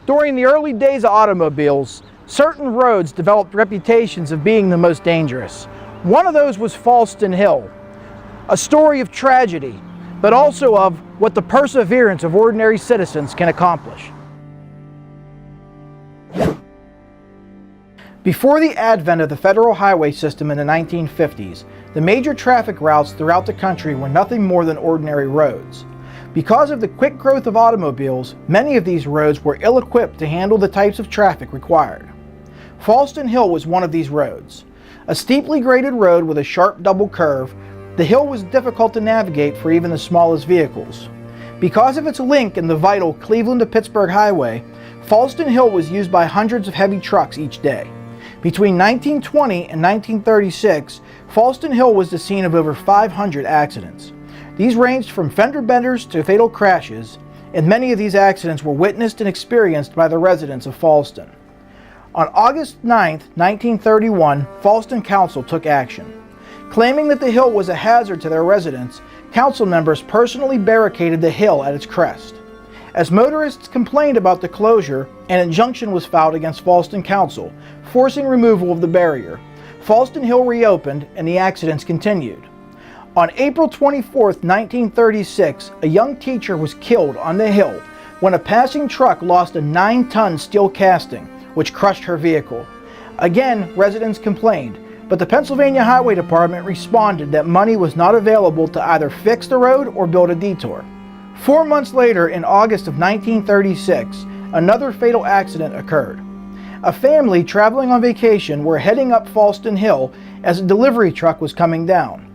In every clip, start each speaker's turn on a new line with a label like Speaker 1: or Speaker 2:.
Speaker 1: During the early days of automobiles, certain roads developed reputations of being the most dangerous. One of those was Fallston Hill, a story of tragedy, but also of what the perseverance of ordinary citizens can accomplish. Before the advent of the federal highway system in the 1950s, the major traffic routes throughout the country were nothing more than ordinary roads. Because of the quick growth of automobiles, many of these roads were ill-equipped to handle the types of traffic required. Fallston Hill was one of these roads. A steeply graded road with a sharp double curve, the hill was difficult to navigate for even the smallest vehicles. Because of its link in the vital Cleveland to Pittsburgh highway, Fallston Hill was used by hundreds of heavy trucks each day. Between 1920 and 1936, Fallston Hill was the scene of over 500 accidents. These ranged from fender benders to fatal crashes, and many of these accidents were witnessed and experienced by the residents of Fallston. On August 9, 1931, Fallston Council took action. Claiming that the hill was a hazard to their residents, council members personally barricaded the hill at its crest. As motorists complained about the closure, an injunction was filed against Fallston Council, forcing removal of the barrier. Fallston Hill reopened and the accidents continued. On April 24, 1936, a young teacher was killed on the hill when a passing truck lost a 9-ton steel casting, which crushed her vehicle. Again, residents complained, but the Pennsylvania Highway Department responded that money was not available to either fix the road or build a detour. 4 months later, in August of 1936, another fatal accident occurred. A family traveling on vacation were heading up Fallston Hill as a delivery truck was coming down.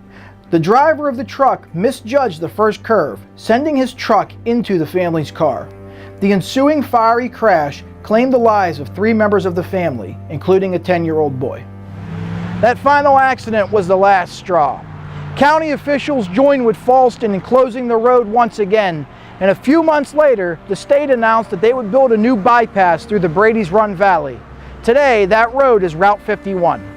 Speaker 1: The driver of the truck misjudged the first curve, sending his truck into the family's car. The ensuing fiery crash claimed the lives of 3 members of the family, including a 10-year-old boy. That final accident was the last straw. County officials joined with Fallston in closing the road once again, and a few months later, the state announced that they would build a new bypass through the Brady's Run Valley. Today, that road is Route 51.